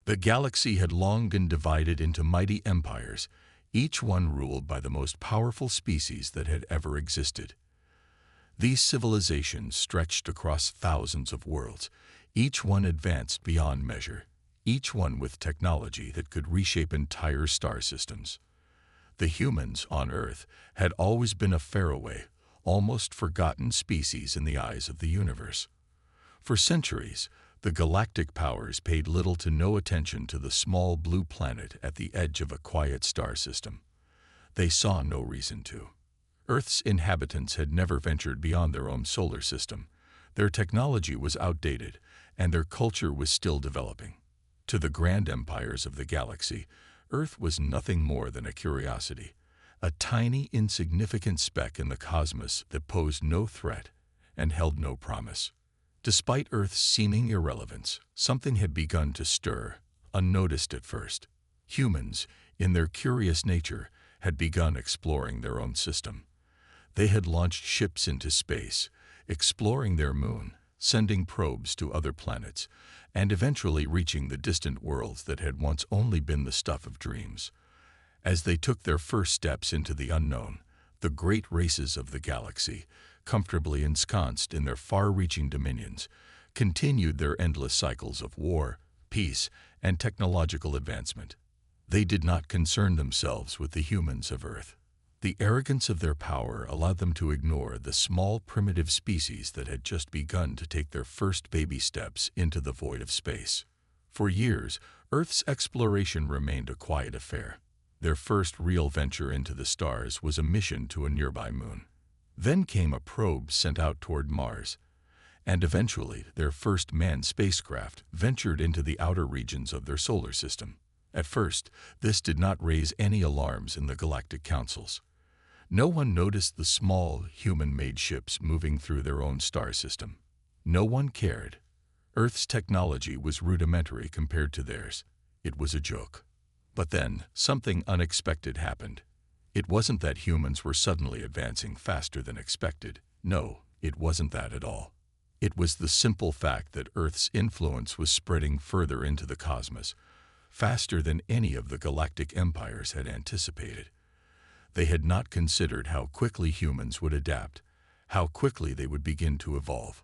The galaxy had long been divided into mighty empires, each one ruled by the most powerful species that had ever existed. These civilizations stretched across thousands of worlds, each one advanced beyond measure, each one with technology that could reshape entire star systems. The humans on Earth had always been a faraway, almost forgotten species in the eyes of the universe. For centuries, the galactic powers paid little to no attention to the small blue planet at the edge of a quiet star system. They saw no reason to. Earth's inhabitants had never ventured beyond their own solar system. Their technology was outdated, and their culture was still developing. To the grand empires of the galaxy, Earth was nothing more than a curiosity, a tiny, insignificant speck in the cosmos that posed no threat and held no promise. Despite Earth's seeming irrelevance, something had begun to stir, unnoticed at first. Humans, in their curious nature, had begun exploring their own system. They had launched ships into space, exploring their moon, sending probes to other planets, and eventually reaching the distant worlds that had once only been the stuff of dreams. As they took their first steps into the unknown, the great races of the galaxy, comfortably ensconced in their far-reaching dominions, continued their endless cycles of war, peace, and technological advancement. They did not concern themselves with the humans of Earth. The arrogance of their power allowed them to ignore the small primitive species that had just begun to take their first baby steps into the void of space. For years, Earth's exploration remained a quiet affair. Their first real venture into the stars was a mission to a nearby moon. Then came a probe sent out toward Mars, and eventually their first manned spacecraft ventured into the outer regions of their solar system. At first, this did not raise any alarms in the galactic councils. No one noticed the small, human-made ships moving through their own star system. No one cared. Earth's technology was rudimentary compared to theirs. It was a joke. But then, something unexpected happened. It wasn't that humans were suddenly advancing faster than expected. No, it wasn't that at all. It was the simple fact that Earth's influence was spreading further into the cosmos, faster than any of the galactic empires had anticipated. They had not considered how quickly humans would adapt, how quickly they would begin to evolve.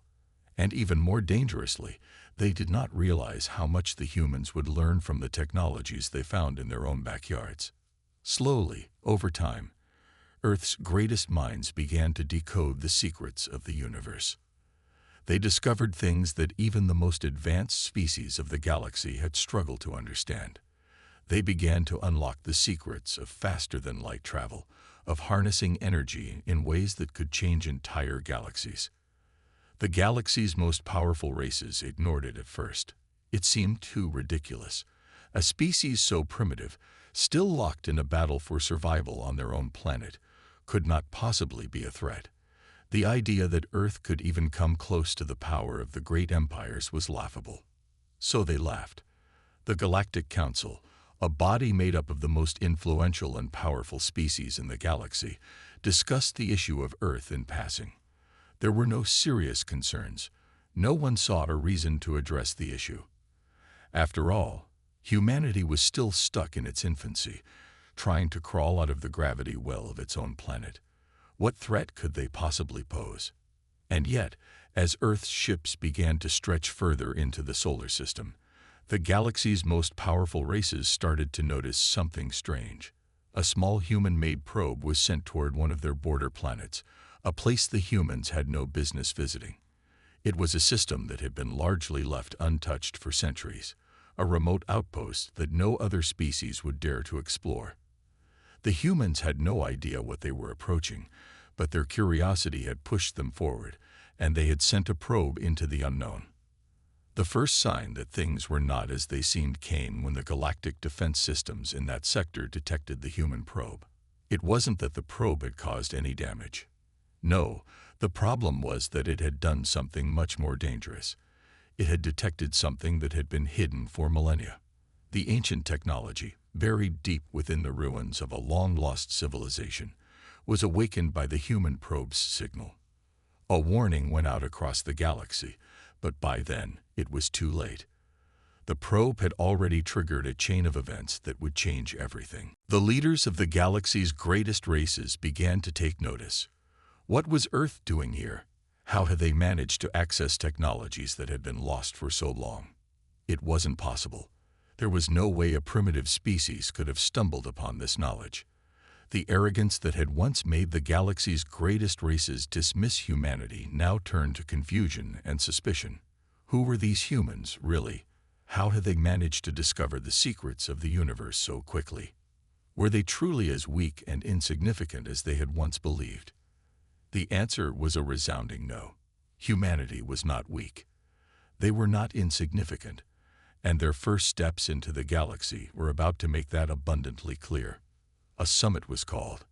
And even more dangerously, they did not realize how much the humans would learn from the technologies they found in their own backyards. Slowly, over time, Earth's greatest minds began to decode the secrets of the universe. They discovered things that even the most advanced species of the galaxy had struggled to understand. They began to unlock the secrets of faster-than-light travel, of harnessing energy in ways that could change entire galaxies. The galaxy's most powerful races ignored it at first. It seemed too ridiculous. A species so primitive, still locked in a battle for survival on their own planet, could not possibly be a threat. The idea that Earth could even come close to the power of the great empires was laughable. So they laughed. The Galactic Council, a body made up of the most influential and powerful species in the galaxy, discussed the issue of Earth in passing. There were no serious concerns. No one saw a reason to address the issue. After all, humanity was still stuck in its infancy, trying to crawl out of the gravity well of its own planet. What threat could they possibly pose? And yet, as Earth's ships began to stretch further into the solar system, the galaxy's most powerful races started to notice something strange. A small human-made probe was sent toward one of their border planets, a place the humans had no business visiting. It was a system that had been largely left untouched for centuries, a remote outpost that no other species would dare to explore. The humans had no idea what they were approaching, but their curiosity had pushed them forward, and they had sent a probe into the unknown. The first sign that things were not as they seemed came when the galactic defense systems in that sector detected the human probe. It wasn't that the probe had caused any damage. No, the problem was that it had done something much more dangerous. It had detected something that had been hidden for millennia. The ancient technology, buried deep within the ruins of a long-lost civilization, was awakened by the human probe's signal. A warning went out across the galaxy, but by then it was too late. The probe had already triggered a chain of events that would change everything. The leaders of the galaxy's greatest races began to take notice. What was Earth doing here? How had they managed to access technologies that had been lost for so long? It wasn't possible. There was no way a primitive species could have stumbled upon this knowledge. The arrogance that had once made the galaxy's greatest races dismiss humanity now turned to confusion and suspicion. Who were these humans, really? How had they managed to discover the secrets of the universe so quickly? Were they truly as weak and insignificant as they had once believed? The answer was a resounding no. Humanity was not weak. They were not insignificant, and their first steps into the galaxy were about to make that abundantly clear. A summit was called.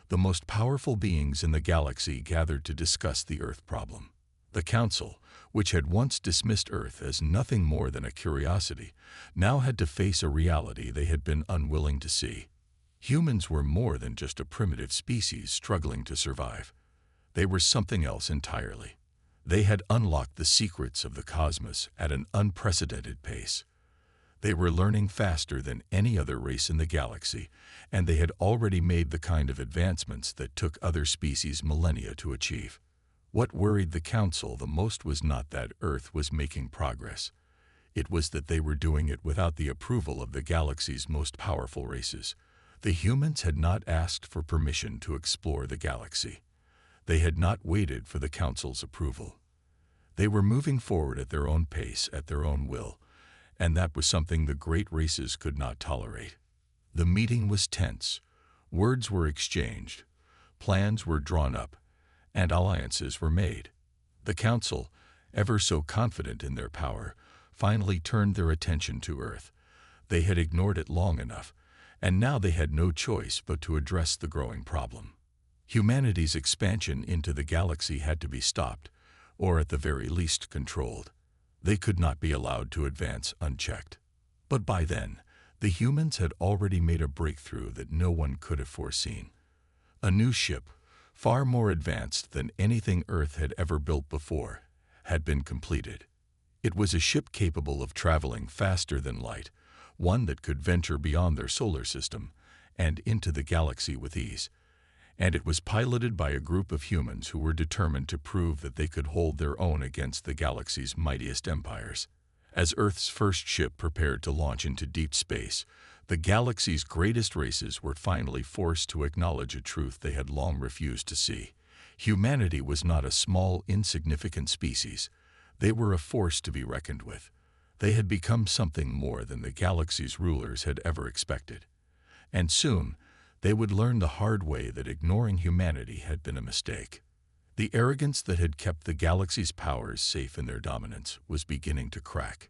The most powerful beings in the galaxy gathered to discuss the Earth problem. The Council, which had once dismissed Earth as nothing more than a curiosity, now had to face a reality they had been unwilling to see. Humans were more than just a primitive species struggling to survive. They were something else entirely. They had unlocked the secrets of the cosmos at an unprecedented pace. They were learning faster than any other race in the galaxy, and they had already made the kind of advancements that took other species millennia to achieve. What worried the Council the most was not that Earth was making progress. It was that they were doing it without the approval of the galaxy's most powerful races. The humans had not asked for permission to explore the galaxy. They had not waited for the Council's approval. They were moving forward at their own pace, at their own will, and that was something the great races could not tolerate. The meeting was tense. Words were exchanged. Plans were drawn up, and alliances were made. The Council, ever so confident in their power, finally turned their attention to Earth. They had ignored it long enough, and now they had no choice but to address the growing problem. Humanity's expansion into the galaxy had to be stopped, or at the very least controlled. They could not be allowed to advance unchecked. But by then, the humans had already made a breakthrough that no one could have foreseen. A new ship, far more advanced than anything Earth had ever built before, had been completed. It was a ship capable of traveling faster than light, one that could venture beyond their solar system and into the galaxy with ease. And it was piloted by a group of humans who were determined to prove that they could hold their own against the galaxy's mightiest empires. As Earth's first ship prepared to launch into deep space, the galaxy's greatest races were finally forced to acknowledge a truth they had long refused to see. Humanity was not a small, insignificant species. They were a force to be reckoned with. They had become something more than the galaxy's rulers had ever expected. And soon, they would learn the hard way that ignoring humanity had been a mistake. The arrogance that had kept the galaxy's powers safe in their dominance was beginning to crack.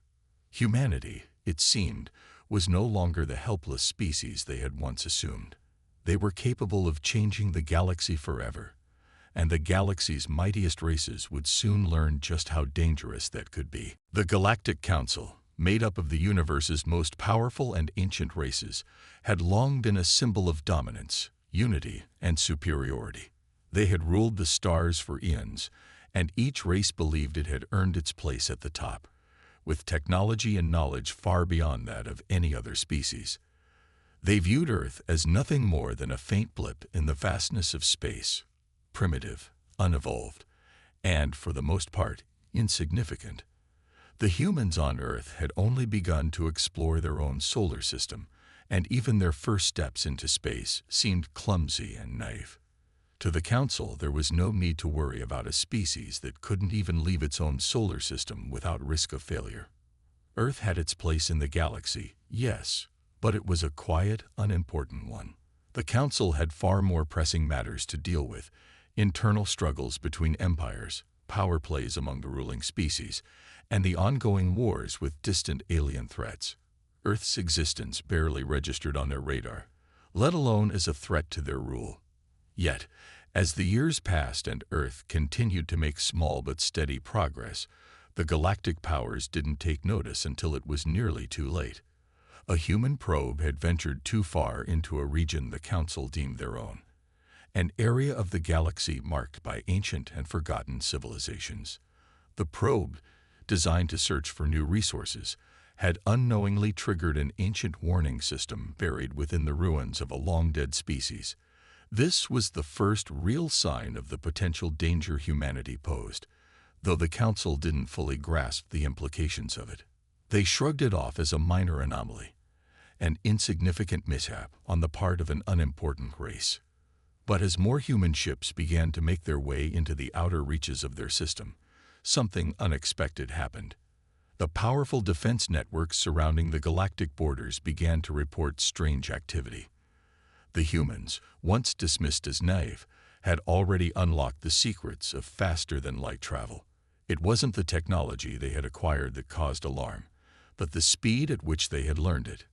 Humanity, it seemed, was no longer the helpless species they had once assumed. They were capable of changing the galaxy forever, and the galaxy's mightiest races would soon learn just how dangerous that could be. The Galactic Council, made up of the universe's most powerful and ancient races, had long been a symbol of dominance, unity, and superiority. They had ruled the stars for eons, and each race believed it had earned its place at the top, with technology and knowledge far beyond that of any other species. They viewed Earth as nothing more than a faint blip in the vastness of space, primitive, unevolved, and, for the most part, insignificant. The humans on Earth had only begun to explore their own solar system, and even their first steps into space seemed clumsy and naive. To the Council, there was no need to worry about a species that couldn't even leave its own solar system without risk of failure. Earth had its place in the galaxy, yes, but it was a quiet, unimportant one. The Council had far more pressing matters to deal with: internal struggles between empires, power plays among the ruling species, and the ongoing wars with distant alien threats. Earth's existence barely registered on their radar, let alone as a threat to their rule. Yet, as the years passed and Earth continued to make small but steady progress, the galactic powers didn't take notice until it was nearly too late. A human probe had ventured too far into a region the Council deemed their own, an area of the galaxy marked by ancient and forgotten civilizations. The probe, designed to search for new resources, had unknowingly triggered an ancient warning system buried within the ruins of a long-dead species. This was the first real sign of the potential danger humanity posed, though the Council didn't fully grasp the implications of it. They shrugged it off as a minor anomaly, an insignificant mishap on the part of an unimportant race. But as more human ships began to make their way into the outer reaches of their system, something unexpected happened. The powerful defense networks surrounding the galactic borders began to report strange activity. The humans, once dismissed as naive, had already unlocked the secrets of faster-than-light travel. It wasn't the technology they had acquired that caused alarm, but the speed at which they had learned it.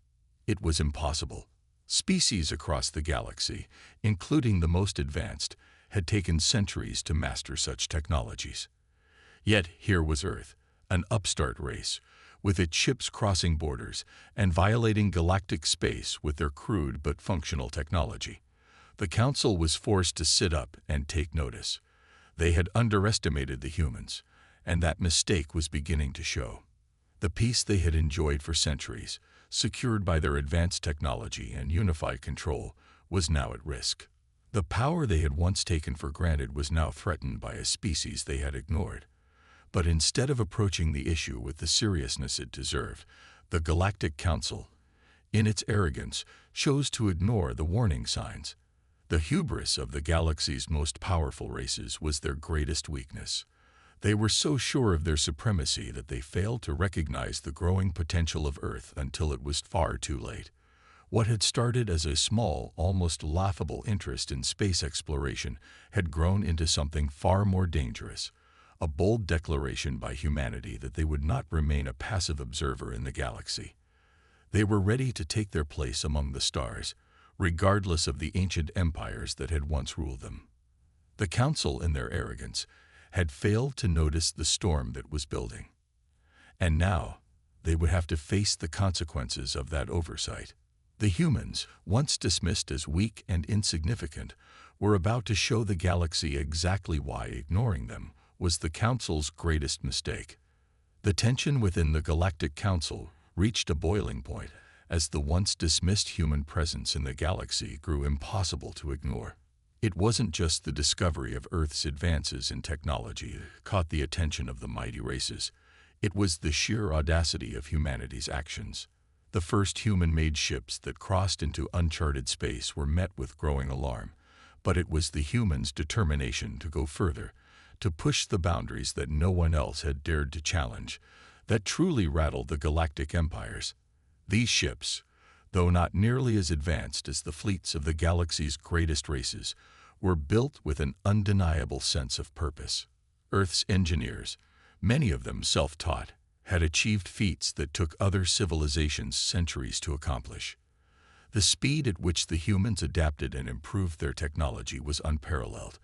It was impossible. Species across the galaxy, including the most advanced, had taken centuries to master such technologies. Yet here was Earth, an upstart race, with its ships crossing borders and violating galactic space with their crude but functional technology. The Council was forced to sit up and take notice. They had underestimated the humans, and that mistake was beginning to show. The peace they had enjoyed for centuries, secured by their advanced technology and unified control, was now at risk. The power they had once taken for granted was now threatened by a species they had ignored. But instead of approaching the issue with the seriousness it deserved, the Galactic Council, in its arrogance, chose to ignore the warning signs. The hubris of the galaxy's most powerful races was their greatest weakness. They were so sure of their supremacy that they failed to recognize the growing potential of Earth until it was far too late. What had started as a small, almost laughable interest in space exploration had grown into something far more dangerous. A bold declaration by humanity that they would not remain a passive observer in the galaxy. They were ready to take their place among the stars, regardless of the ancient empires that had once ruled them. The Council, in their arrogance, had failed to notice the storm that was building. And now, they would have to face the consequences of that oversight. The humans, once dismissed as weak and insignificant, were about to show the galaxy exactly why ignoring them was the Council's greatest mistake. The tension within the Galactic Council reached a boiling point as the once dismissed human presence in the galaxy grew impossible to ignore. It wasn't just the discovery of Earth's advances in technology that caught the attention of the mighty races. It was the sheer audacity of humanity's actions. The first human-made ships that crossed into uncharted space were met with growing alarm, but it was the humans' determination to go further, to push the boundaries that no one else had dared to challenge, that truly rattled the galactic empires. These ships, though not nearly as advanced as the fleets of the galaxy's greatest races, were built with an undeniable sense of purpose. Earth's engineers, many of them self-taught, had achieved feats that took other civilizations centuries to accomplish. The speed at which the humans adapted and improved their technology was unparalleled,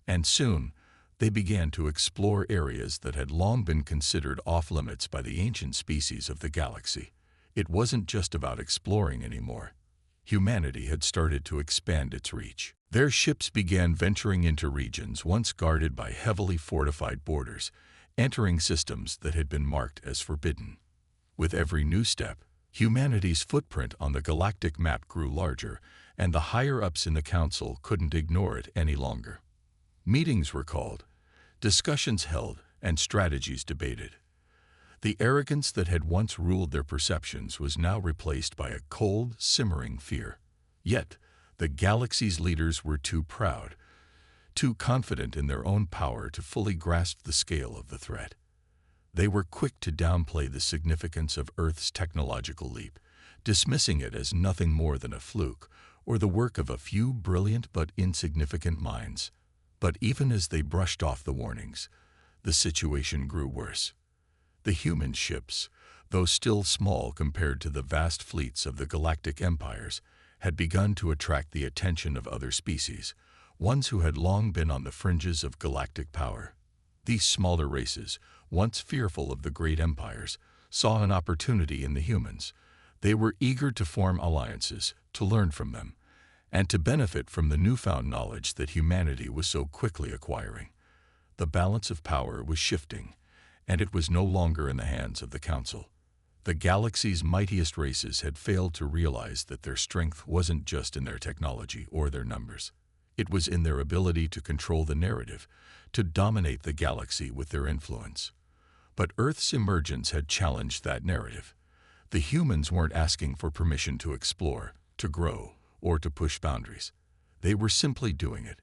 and soon, they began to explore areas that had long been considered off-limits by the ancient species of the galaxy. It wasn't just about exploring anymore. Humanity had started to expand its reach. Their ships began venturing into regions once guarded by heavily fortified borders, entering systems that had been marked as forbidden. With every new step, humanity's footprint on the galactic map grew larger, and the higher-ups in the Council couldn't ignore it any longer. Meetings were called, discussions held, and strategies debated. The arrogance that had once ruled their perceptions was now replaced by a cold, simmering fear. Yet, the galaxy's leaders were too proud, too confident in their own power to fully grasp the scale of the threat. They were quick to downplay the significance of Earth's technological leap, dismissing it as nothing more than a fluke or the work of a few brilliant but insignificant minds. But even as they brushed off the warnings, the situation grew worse. The human ships, though still small compared to the vast fleets of the galactic empires, had begun to attract the attention of other species, ones who had long been on the fringes of galactic power. These smaller races, once fearful of the great empires, saw an opportunity in the humans. They were eager to form alliances, to learn from them, and to benefit from the newfound knowledge that humanity was so quickly acquiring. The balance of power was shifting, and it was no longer in the hands of the Council. The galaxy's mightiest races had failed to realize that their strength wasn't just in their technology or their numbers. It was in their ability to control the narrative, to dominate the galaxy with their influence. But Earth's emergence had challenged that narrative. The humans weren't asking for permission to explore, to grow, or to push boundaries. They were simply doing it.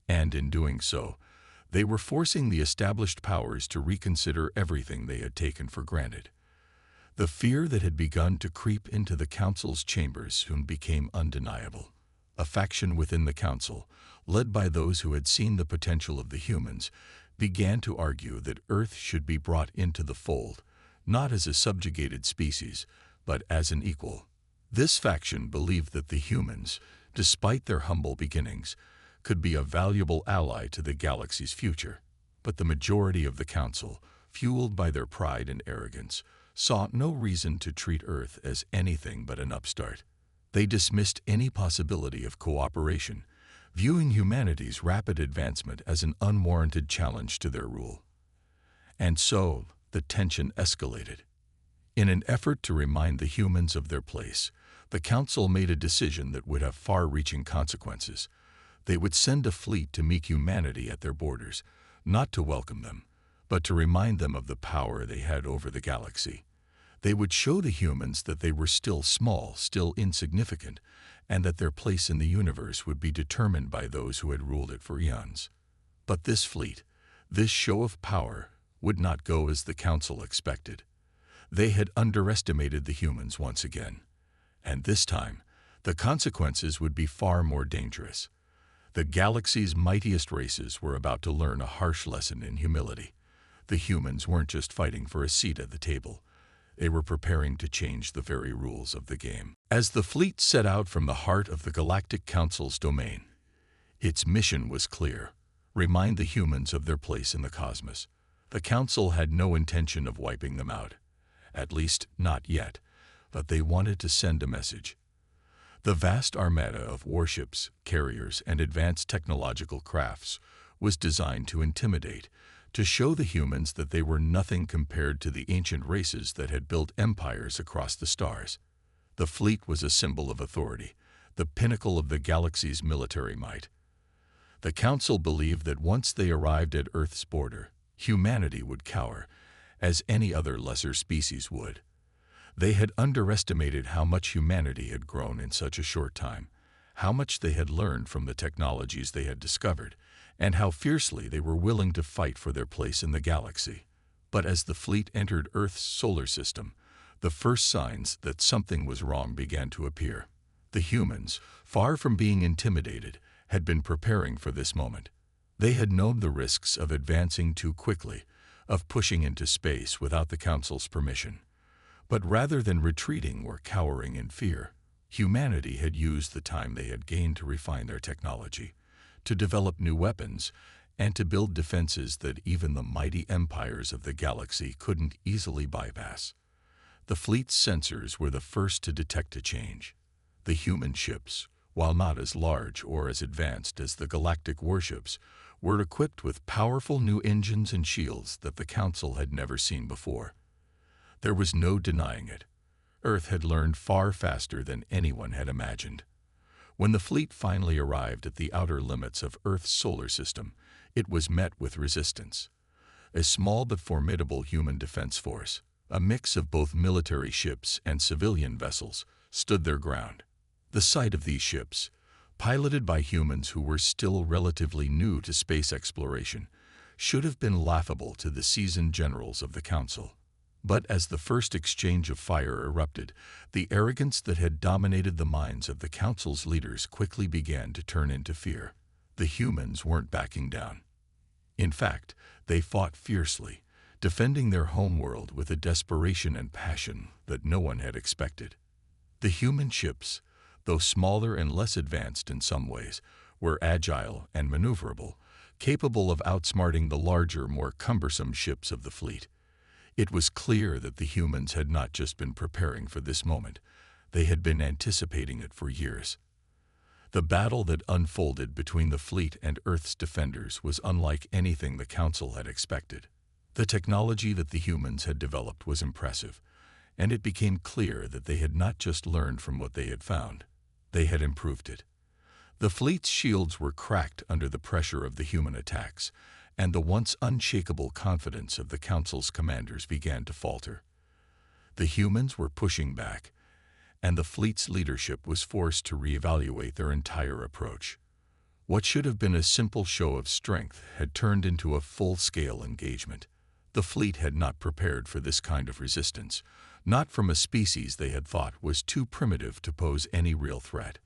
And in doing so, they were forcing the established powers to reconsider everything they had taken for granted. The fear that had begun to creep into the Council's chambers soon became undeniable. A faction within the Council, led by those who had seen the potential of the humans, began to argue that Earth should be brought into the fold, not as a subjugated species, but as an equal. This faction believed that the humans, despite their humble beginnings, could be a valuable ally to the galaxy's future. But the majority of the Council, fueled by their pride and arrogance, saw no reason to treat Earth as anything but an upstart. They dismissed any possibility of cooperation, viewing humanity's rapid advancement as an unwarranted challenge to their rule. And so, the tension escalated. In an effort to remind the humans of their place, the Council made a decision that would have far-reaching consequences. They would send a fleet to meet humanity at their borders, not to welcome them, but to remind them of the power they had over the galaxy. They would show the humans that they were still small, still insignificant, and that their place in the universe would be determined by those who had ruled it for eons. But this fleet, this show of power, would not go as the Council expected. They had underestimated the humans once again. And this time, the consequences would be far more dangerous. The galaxy's mightiest races were about to learn a harsh lesson in humility. The humans weren't just fighting for a seat at the table. They were preparing to change the very rules of the game. As the fleet set out from the heart of the Galactic Council's domain, its mission was clear: remind the humans of their place in the cosmos. The Council had no intention of wiping them out. At least, not yet, but they wanted to send a message. The vast armada of warships, carriers, and advanced technological crafts was designed to intimidate, to show the humans that they were nothing compared to the ancient races that had built empires across the stars. The fleet was a symbol of authority, the pinnacle of the galaxy's military might. The Council believed that once they arrived at Earth's border, humanity would cower, as any other lesser species would. They had underestimated how much humanity had grown in such a short time, how much they had learned from the technologies they had discovered, and how fiercely they were willing to fight for their place in the galaxy. But as the fleet entered Earth's solar system, the first signs that something was wrong began to appear. The humans, far from being intimidated, had been preparing for this moment. They had known the risks of advancing too quickly, of pushing into space without the Council's permission. But rather than retreating or cowering in fear, humanity had used the time they had gained to refine their technology, to develop new weapons, and to build defenses that even the mighty empires of the galaxy couldn't easily bypass. The fleet's sensors were the first to detect a change. The human ships, while not as large or as advanced as the galactic warships, were equipped with powerful new engines and shields that the Council had never seen before. There was no denying it. Earth had learned far faster than anyone had imagined. When the fleet finally arrived at the outer limits of Earth's solar system, it was met with resistance. A small but formidable human defense force, a mix of both military ships and civilian vessels, stood their ground. The sight of these ships, piloted by humans who were still relatively new to space exploration, should have been laughable to the seasoned generals of the Council. But as the first exchange of fire erupted, the arrogance that had dominated the minds of the Council's leaders quickly began to turn into fear. The humans weren't backing down. In fact, they fought fiercely, defending their homeworld with a desperation and passion that no one had expected. The human ships, though smaller and less advanced in some ways, were agile and maneuverable, capable of outsmarting the larger, more cumbersome ships of the fleet. It was clear that the humans had not just been preparing for this moment, they had been anticipating it for years. The battle that unfolded between the fleet and Earth's defenders was unlike anything the Council had expected. The technology that the humans had developed was impressive, and it became clear that they had not just learned from what they had found, they had improved it. The fleet's shields were cracked under the pressure of the human attacks, and the once unshakable confidence of the Council's commanders began to falter. The humans were pushing back, and the fleet's leadership was forced to reevaluate their entire approach. What should have been a simple show of strength had turned into a full-scale engagement. The fleet had not prepared for this kind of resistance, not from a species they had thought was too primitive to pose any real threat.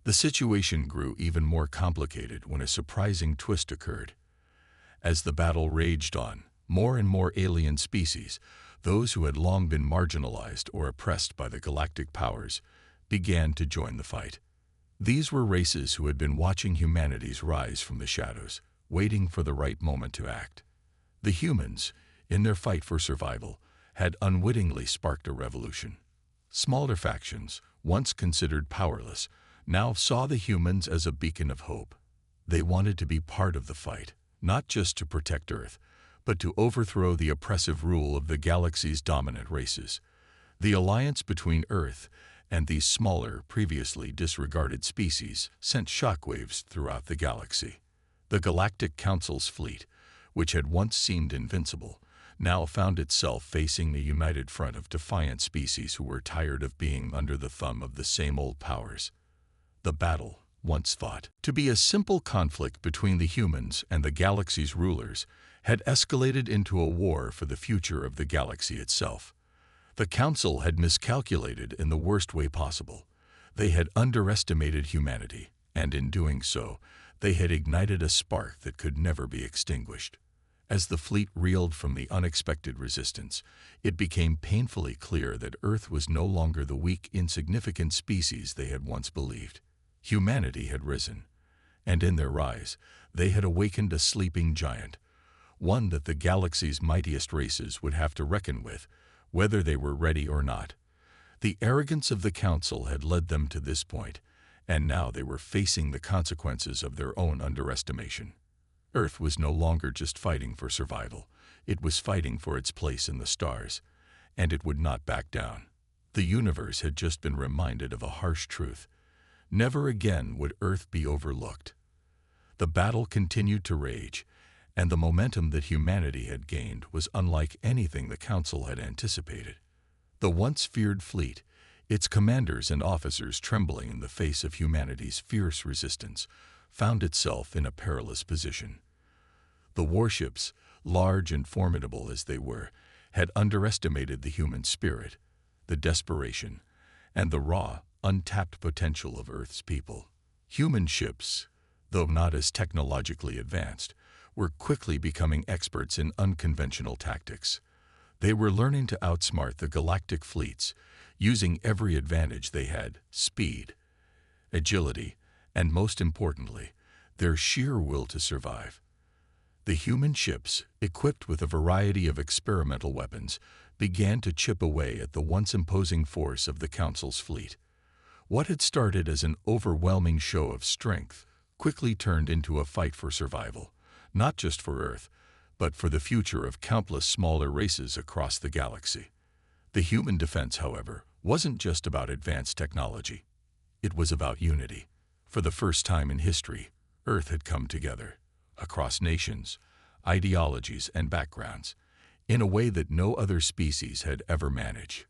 The situation grew even more complicated when a surprising twist occurred. As the battle raged on, more and more alien species, those who had long been marginalized or oppressed by the galactic powers, began to join the fight. These were races who had been watching humanity's rise from the shadows, waiting for the right moment to act. The humans, in their fight for survival, had unwittingly sparked a revolution. Smaller factions, once considered powerless, now saw the humans as a beacon of hope. They wanted to be part of the fight, not just to protect Earth, but to overthrow the oppressive rule of the galaxy's dominant races. The alliance between Earth and these smaller, previously disregarded species sent shockwaves throughout the galaxy. The Galactic Council's fleet, which had once seemed invincible, now found itself facing a united front of defiant species who were tired of being under the thumb of the same old powers. The battle, once thought to be a simple conflict between the humans and the galaxy's rulers, had escalated into a war for the future of the galaxy itself. The Council had miscalculated in the worst way possible. They had underestimated humanity, and in doing so, they had ignited a spark that could never be extinguished. As the fleet reeled from the unexpected resistance, it became painfully clear that Earth was no longer the weak, insignificant species they had once believed. Humanity had risen, and in their rise, they had awakened a sleeping giant, one that the galaxy's mightiest races would have to reckon with, whether they were ready or not. The arrogance of the Council had led them to this point, and now they were facing the consequences of their own underestimation. Earth was no longer just fighting for survival, it was fighting for its place in the stars, and it would not back down. The universe had just been reminded of a harsh truth. Never again would Earth be overlooked. The battle continued to rage, and the momentum that humanity had gained was unlike anything the Council had anticipated. The once feared fleet, its commanders and officers trembling in the face of humanity's fierce resistance, found itself in a perilous position. The warships, large and formidable as they were, had underestimated the human spirit, the desperation, and the raw, untapped potential of Earth's people. Human ships, though not as technologically advanced, were quickly becoming experts in unconventional tactics. They were learning to outsmart the galactic fleets, using every advantage they had: speed, agility, and most importantly, their sheer will to survive. The human ships, equipped with a variety of experimental weapons, began to chip away at the once imposing force of the Council's fleet. What had started as an overwhelming show of strength quickly turned into a fight for survival, not just for Earth, but for the future of countless smaller races across the galaxy. The human defense, however, wasn't just about advanced technology. It was about unity. For the first time in history, Earth had come together, across nations, ideologies, and backgrounds, in a way that no other species had ever managed.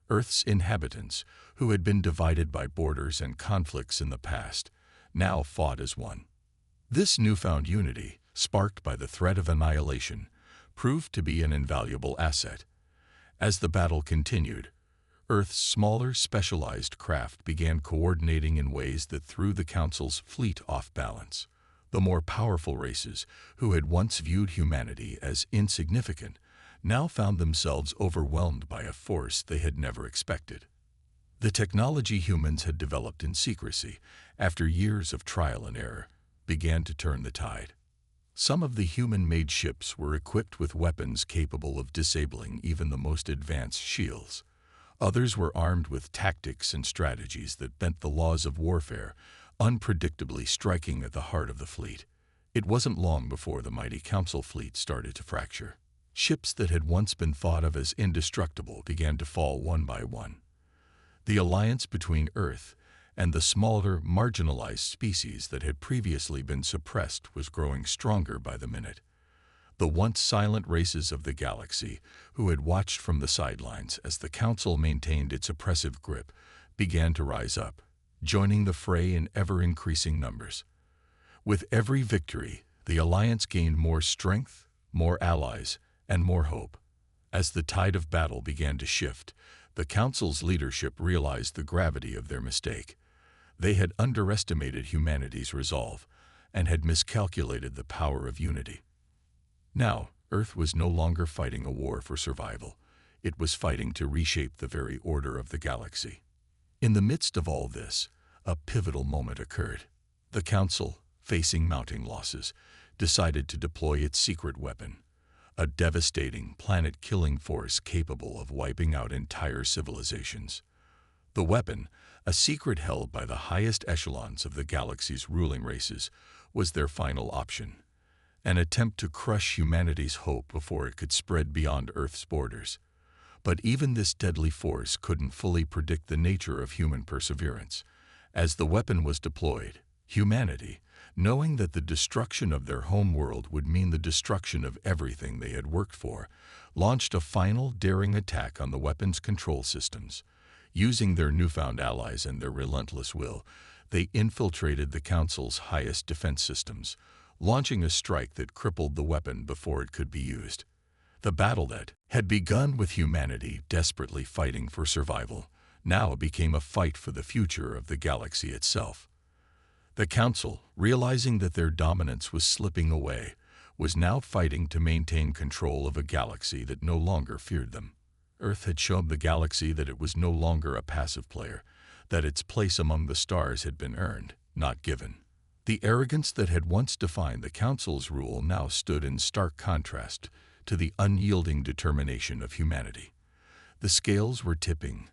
Earth's inhabitants, who had been divided by borders and conflicts in the past, now fought as one. This newfound unity, sparked by the threat of annihilation, proved to be an invaluable asset. As the battle continued, Earth's smaller, specialized craft began coordinating in ways that threw the Council's fleet off balance. The more powerful races, who had once viewed humanity as insignificant, now found themselves overwhelmed by a force they had never expected. The technology humans had developed in secrecy, after years of trial and error, began to turn the tide. Some of the human-made ships were equipped with weapons capable of disabling even the most advanced shields. Others were armed with tactics and strategies that bent the laws of warfare, unpredictably striking at the heart of the fleet. It wasn't long before the mighty Council fleet started to fracture. Ships that had once been thought of as indestructible began to fall one by one. The alliance between Earth and the smaller, marginalized species that had previously been suppressed was growing stronger by the minute. The once silent races of the galaxy, who had watched from the sidelines as the Council maintained its oppressive grip, began to rise up, joining the fray in ever-increasing numbers. With every victory, the alliance gained more strength, more allies, and more hope. As the tide of battle began to shift, the Council's leadership realized the gravity of their mistake. They had underestimated humanity's resolve and had miscalculated the power of unity. Now, Earth was no longer fighting a war for survival. It was fighting to reshape the very order of the galaxy. In the midst of all this, a pivotal moment occurred. The Council, facing mounting losses, decided to deploy its secret weapon, a devastating, planet-killing force capable of wiping out entire civilizations. The weapon, a secret held by the highest echelons of the galaxy's ruling races, was their final option. An attempt to crush humanity's hope before it could spread beyond Earth's borders. But even this deadly force couldn't fully predict the nature of human perseverance. As the weapon was deployed, humanity, knowing that the destruction of their homeworld would mean the destruction of everything they had worked for, launched a final, daring attack on the weapon's control systems. Using their newfound allies and their relentless will, they infiltrated the Council's highest defense systems, launching a strike that crippled the weapon before it could be used. The battle that had begun with humanity desperately fighting for survival now became a fight for the future of the galaxy itself. The Council, realizing that their dominance was slipping away, was now fighting to maintain control of a galaxy that no longer feared them. Earth had shown the galaxy that it was no longer a passive player, that its place among the stars had been earned, not given. The arrogance that had once defined the Council's rule now stood in stark contrast to the unyielding determination of humanity. The scales were tipping,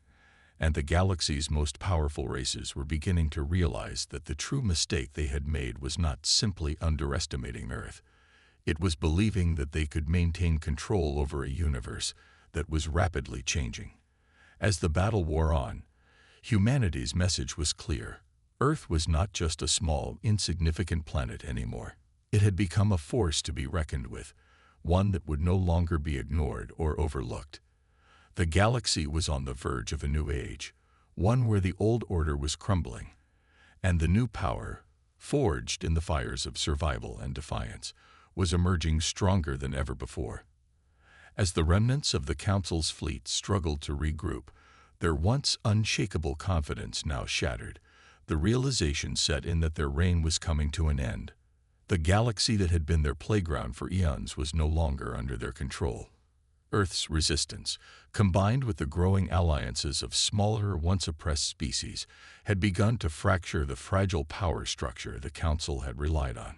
and the galaxy's most powerful races were beginning to realize that the true mistake they had made was not simply underestimating Earth. It was believing that they could maintain control over a universe that was rapidly changing. As the battle wore on, humanity's message was clear. Earth was not just a small, insignificant planet anymore. It had become a force to be reckoned with, one that would no longer be ignored or overlooked. The galaxy was on the verge of a new age, one where the old order was crumbling, and the new power, forged in the fires of survival and defiance, was emerging stronger than ever before. As the remnants of the Council's fleet struggled to regroup, their once unshakable confidence now shattered. The realization set in that their reign was coming to an end. The galaxy that had been their playground for eons was no longer under their control. Earth's resistance, combined with the growing alliances of smaller, once oppressed species, had begun to fracture the fragile power structure the Council had relied on.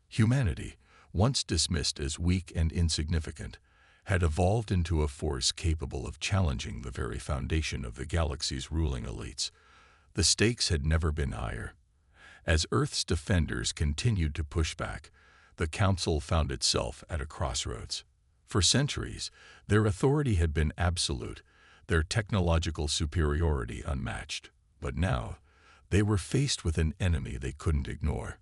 Humanity, once dismissed as weak and insignificant, had evolved into a force capable of challenging the very foundation of the galaxy's ruling elites. The stakes had never been higher. As Earth's defenders continued to push back, the Council found itself at a crossroads. For centuries, their authority had been absolute, their technological superiority unmatched. But now, they were faced with an enemy they couldn't ignore.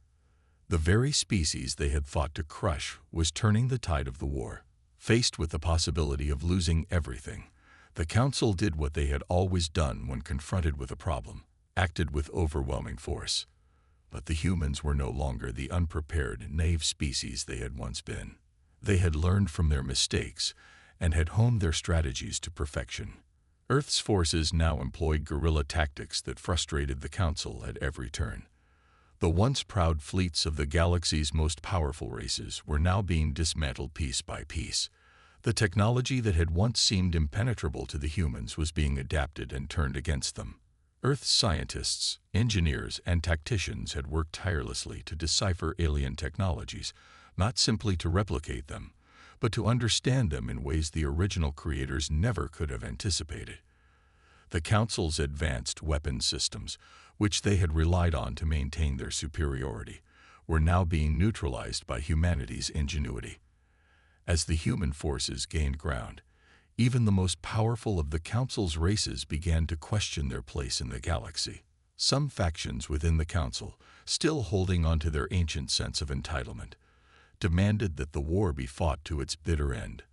The very species they had fought to crush was turning the tide of the war. Faced with the possibility of losing everything, the Council did what they had always done when confronted with a problem: acted with overwhelming force. But the humans were no longer the unprepared, naive species they had once been. They had learned from their mistakes and had honed their strategies to perfection. Earth's forces now employed guerrilla tactics that frustrated the Council at every turn. The once proud fleets of the galaxy's most powerful races were now being dismantled piece by piece. The technology that had once seemed impenetrable to the humans was being adapted and turned against them. Earth's scientists, engineers, and tacticians had worked tirelessly to decipher alien technologies, not simply to replicate them, but to understand them in ways the original creators never could have anticipated. The Council's advanced weapons systems, which they had relied on to maintain their superiority, were now being neutralized by humanity's ingenuity. As the human forces gained ground, even the most powerful of the Council's races began to question their place in the galaxy. Some factions within the Council, still holding on to their ancient sense of entitlement, demanded that the war be fought to its bitter end.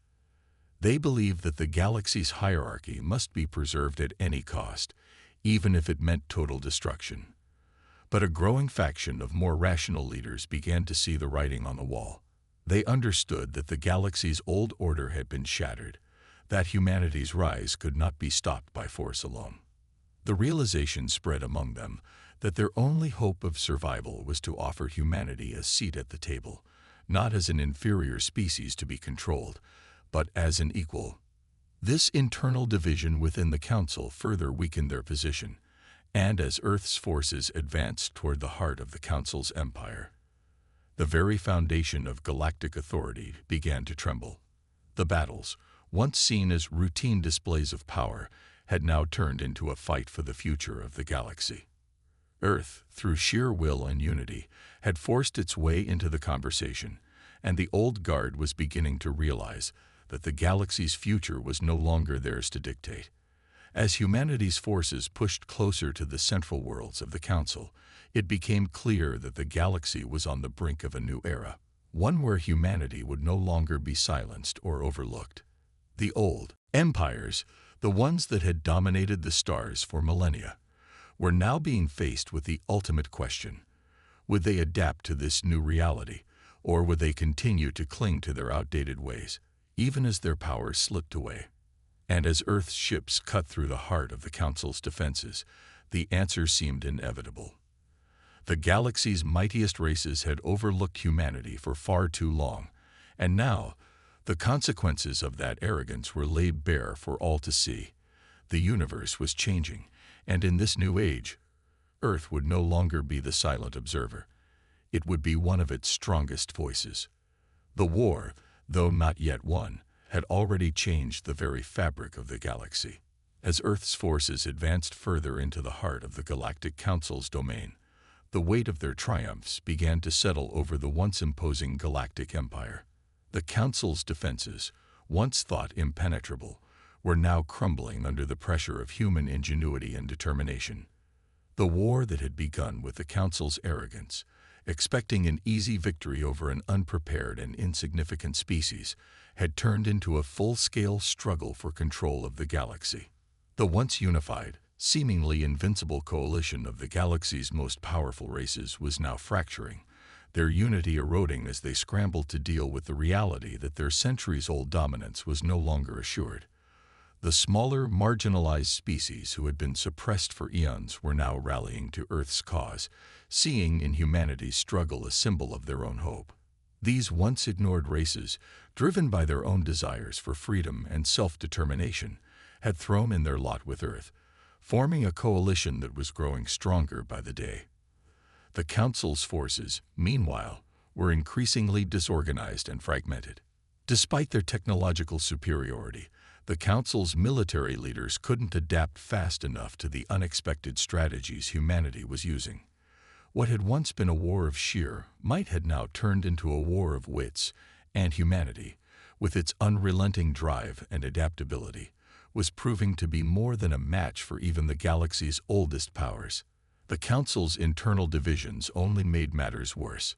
They believed that the galaxy's hierarchy must be preserved at any cost, even if it meant total destruction. But a growing faction of more rational leaders began to see the writing on the wall. They understood that the galaxy's old order had been shattered, that humanity's rise could not be stopped by force alone. The realization spread among them that their only hope of survival was to offer humanity a seat at the table, not as an inferior species to be controlled, but as an equal. This internal division within the Council further weakened their position, and as Earth's forces advanced toward the heart of the Council's empire, the very foundation of galactic authority began to tremble. The battles, once seen as routine displays of power, had now turned into a fight for the future of the galaxy. Earth, through sheer will and unity, had forced its way into the conversation, and the old guard was beginning to realize that the galaxy's future was no longer theirs to dictate. As humanity's forces pushed closer to the central worlds of the Council, it became clear that the galaxy was on the brink of a new era, one where humanity would no longer be silenced or overlooked. The old empires, the ones that had dominated the stars for millennia, were now being faced with the ultimate question: would they adapt to this new reality, or would they continue to cling to their outdated ways, even as their power slipped away? And as Earth's ships cut through the heart of the Council's defenses, the answer seemed inevitable. The galaxy's mightiest races had overlooked humanity for far too long, and now the consequences of that arrogance were laid bare for all to see. The universe was changing, and in this new age, Earth would no longer be the silent observer. It would be one of its strongest voices. The war, though not yet won, had already changed the very fabric of the galaxy. As Earth's forces advanced further into the heart of the Galactic Council's domain, the weight of their triumphs began to settle over the once imposing Galactic Empire. The Council's defenses, once thought impenetrable, were now crumbling under the pressure of human ingenuity and determination. The war that had begun with the Council's arrogance, expecting an easy victory over an unprepared and insignificant species, had turned into a full-scale struggle for control of the galaxy. The once unified, seemingly invincible coalition of the galaxy's most powerful races was now fracturing, their unity eroding as they scrambled to deal with the reality that their centuries-old dominance was no longer assured. The smaller, marginalized species who had been suppressed for eons were now rallying to Earth's cause, seeing in humanity's struggle a symbol of their own hope. These once ignored races, driven by their own desires for freedom and self-determination, had thrown in their lot with Earth, forming a coalition that was growing stronger by the day. The Council's forces, meanwhile, were increasingly disorganized and fragmented. Despite their technological superiority, the Council's military leaders couldn't adapt fast enough to the unexpected strategies humanity was using. What had once been a war of sheer might had now turned into a war of wits, and humanity, with its unrelenting drive and adaptability, was proving to be more than a match for even the galaxy's oldest powers. The Council's internal divisions only made matters worse.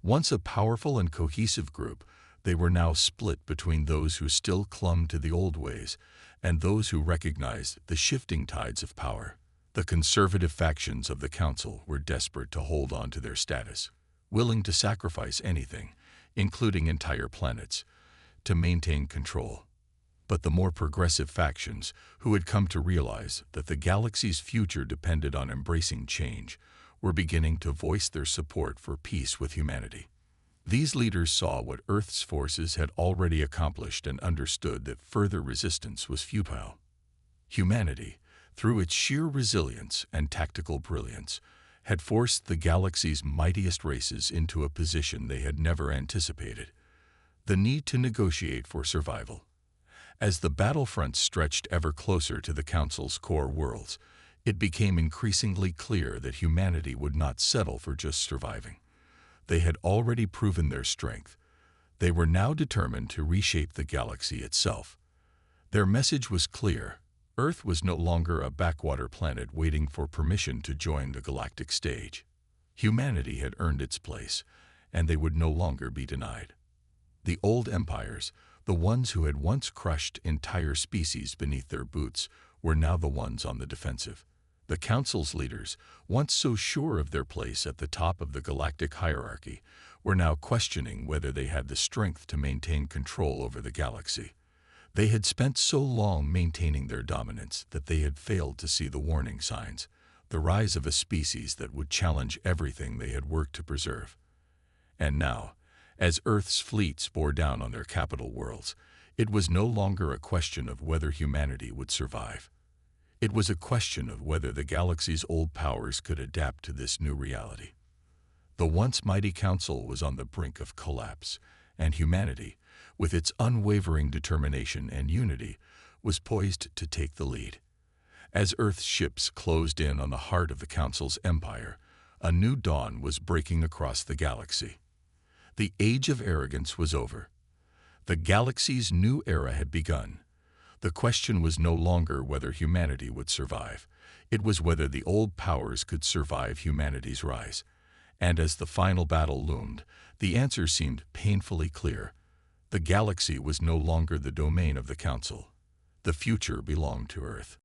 Once a powerful and cohesive group, they were now split between those who still clung to the old ways and those who recognized the shifting tides of power. The conservative factions of the Council were desperate to hold on to their status, willing to sacrifice anything, including entire planets, to maintain control. But the more progressive factions, who had come to realize that the galaxy's future depended on embracing change, were beginning to voice their support for peace with humanity. These leaders saw what Earth's forces had already accomplished and understood that further resistance was futile. Humanity, through its sheer resilience and tactical brilliance, had forced the galaxy's mightiest races into a position they had never anticipated: the need to negotiate for survival. As the battlefront stretched ever closer to the Council's core worlds, it became increasingly clear that humanity would not settle for just surviving. They had already proven their strength. They were now determined to reshape the galaxy itself. Their message was clear. Earth was no longer a backwater planet waiting for permission to join the galactic stage. Humanity had earned its place, and they would no longer be denied. The old empires, the ones who had once crushed entire species beneath their boots, were now the ones on the defensive. The Council's leaders, once so sure of their place at the top of the galactic hierarchy, were now questioning whether they had the strength to maintain control over the galaxy. They had spent so long maintaining their dominance that they had failed to see the warning signs, the rise of a species that would challenge everything they had worked to preserve. And now, as Earth's fleets bore down on their capital worlds, it was no longer a question of whether humanity would survive. It was a question of whether the galaxy's old powers could adapt to this new reality. The once mighty Council was on the brink of collapse, and humanity, with its unwavering determination and unity, was poised to take the lead. As Earth's ships closed in on the heart of the Council's empire, a new dawn was breaking across the galaxy. The age of arrogance was over. The galaxy's new era had begun. The question was no longer whether humanity would survive. It was whether the old powers could survive humanity's rise. And as the final battle loomed, the answer seemed painfully clear. The galaxy was no longer the domain of the Council. The future belonged to Earth.